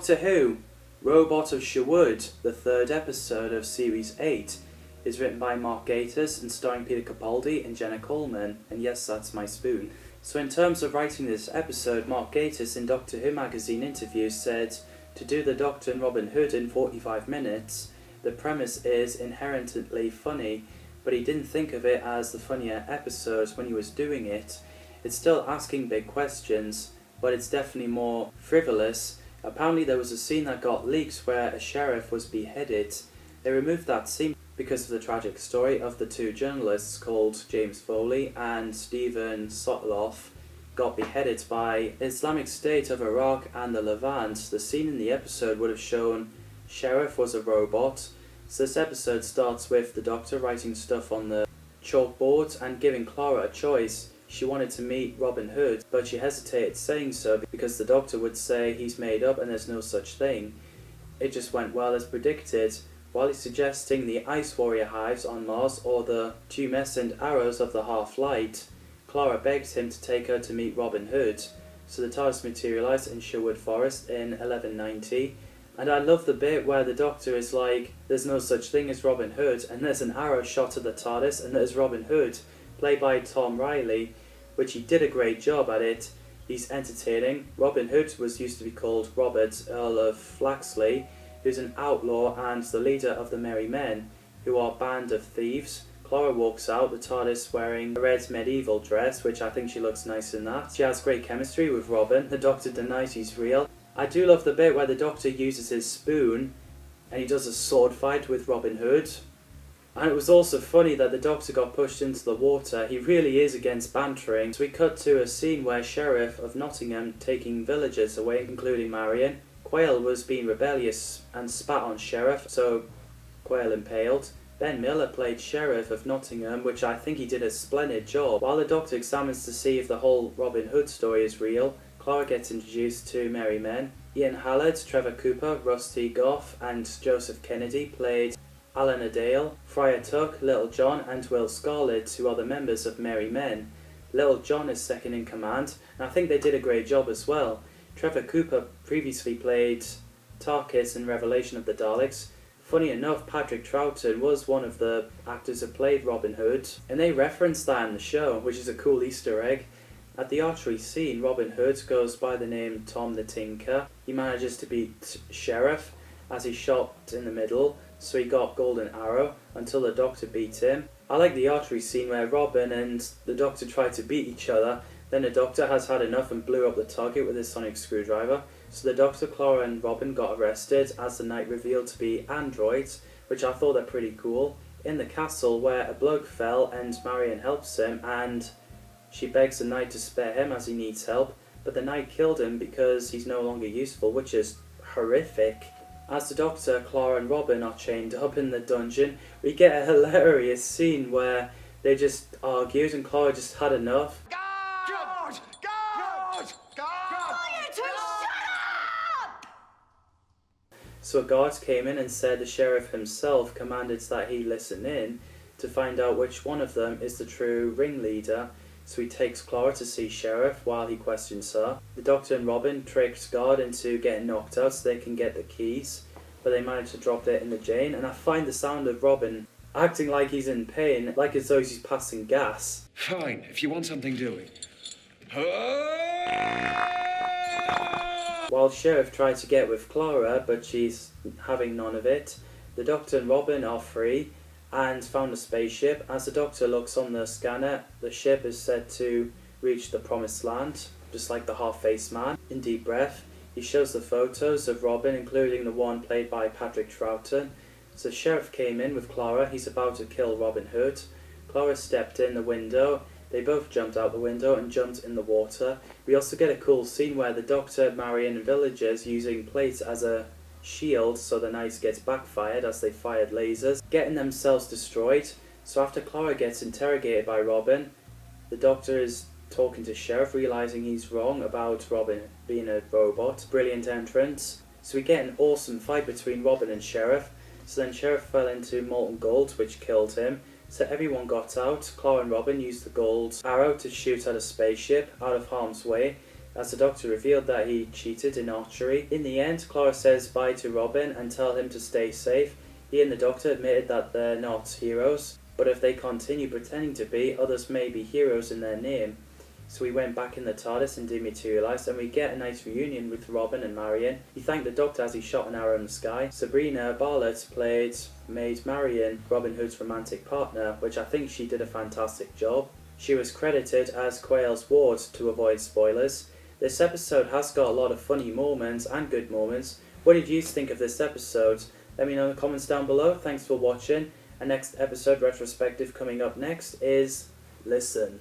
Doctor Who, Robot of Sherwood, the third episode of Series 8, is written by Mark Gatiss and starring Peter Capaldi and Jenna Coleman, and yes, that's my spoon. So in terms of writing this episode, Mark Gatiss in Doctor Who magazine interviews said, to do the Doctor and Robin Hood in 45 minutes, the premise is inherently funny, but he didn't think of it as the funnier episode when he was doing it. It's still asking big questions, but it's definitely more frivolous. Apparently there was a scene that got leaked where a sheriff was beheaded. They removed that scene because of the tragic story of the two journalists called James Foley and Stephen Sotloff got beheaded by Islamic State of Iraq and the Levant. The scene in the episode would have shown Sheriff was a robot. So this episode starts with the Doctor writing stuff on the chalkboard and giving Clara a choice. She wanted to meet Robin Hood, but she hesitated saying so because the Doctor would say he's made up and there's no such thing. It just went well as predicted. While he's suggesting the Ice Warrior hives on Mars or the tumescent arrows of the Half-Light, Clara begs him to take her to meet Robin Hood. So the TARDIS materialised in Sherwood Forest in 1190, and I love the bit where the Doctor is like, there's no such thing as Robin Hood, and there's an arrow shot at the TARDIS, and there's Robin Hood, played by Tom Riley, which he did a great job at it. He's entertaining. Robin Hood was used to be called Robert, Earl of Flaxley, who's an outlaw and the leader of the Merry Men, who are a band of thieves. Clara walks out, the TARDIS wearing a red medieval dress, which I think she looks nice in that. She has great chemistry with Robin. The Doctor denies he's real. I do love the bit where the Doctor uses his spoon and he does a sword fight with Robin Hood. And it was also funny that the Doctor got pushed into the water. He really is against bantering. So we cut to a scene where Sheriff of Nottingham taking villagers away, including Marion. Quayle was being rebellious and spat on Sheriff, so Quayle impaled. Ben Miller played Sheriff of Nottingham, which I think he did a splendid job. While the Doctor examines to see if the whole Robin Hood story is real, Clara gets introduced to Merry Men. Ian Hallard, Trevor Cooper, Rusty Goff and Joseph Kennedy played Alan Adale, Friar Tuck, Little John and Will Scarlet, who are the members of Merry Men. Little John is second in command, and I think they did a great job as well. Trevor Cooper previously played Tarkis in Revelation of the Daleks. Funny enough, Patrick Troughton was one of the actors who played Robin Hood, and they referenced that in the show, which is a cool Easter egg. At the archery scene, Robin Hood goes by the name Tom the Tinker. He manages to beat Sheriff as he shot in the middle, so he got Golden Arrow until the Doctor beat him. I like the archery scene where Robin and the Doctor try to beat each other. Then the Doctor has had enough and blew up the target with his sonic screwdriver. So the Doctor, Clara and Robin got arrested as the night revealed to be androids, which I thought are pretty cool. In the castle where a bloke fell and Marion helps him and she begs the knight to spare him as he needs help, but the knight killed him because he's no longer useful, which is horrific. As the Doctor, Clara and Robin are chained up in the dungeon, we get a hilarious scene where they just argued and Clara just had enough. So guards came in and said the sheriff himself commanded that he listen in to find out which one of them is the true ringleader. So he takes Clara to see Sheriff while he questions her. The Doctor and Robin tricked Guard into getting knocked out so they can get the keys, but they managed to drop it in the drain, and I find the sound of Robin acting like he's in pain, like as though he's passing gas. Fine, if you want something doing. While Sheriff tried to get with Clara, but she's having none of it, the Doctor and Robin are free and found a spaceship. As the Doctor looks on the scanner, the ship is said to reach the promised land, just like the half-faced man. In Deep Breath, he shows the photos of Robin, including the one played by Patrick Troughton. So the Sheriff came in with Clara. He's about to kill Robin Hood. Clara stepped in the window. They both jumped out the window and jumped in the water. We also get a cool scene where the Doctor, Marion and villagers using plates as a shield so the knight gets backfired as they fired lasers, getting themselves destroyed. So after Clara gets interrogated by Robin, the Doctor is talking to Sheriff, realising he's wrong about Robin being a robot. Brilliant entrance. So we get an awesome fight between Robin and Sheriff. So then Sheriff fell into molten gold, which killed him. So everyone got out. Clara and Robin used the gold arrow to shoot at a spaceship out of harm's way. as the Doctor revealed that he cheated in archery. In the end, Clara says bye to Robin and tell him to stay safe. He and the Doctor admitted that they're not heroes, but if they continue pretending to be, others may be heroes in their name. So we went back in the TARDIS and dematerialised, and we get a nice reunion with Robin and Marion. He thanked the Doctor as he shot an arrow in the sky. Sabrina Bartlett made Marion Robin Hood's romantic partner, which I think she did a fantastic job. She was credited as Quayle's ward to avoid spoilers. This episode has got a lot of funny moments and good moments. What did you think of this episode? Let me know in the comments down below. Thanks for watching. Our next episode retrospective coming up next is Listen.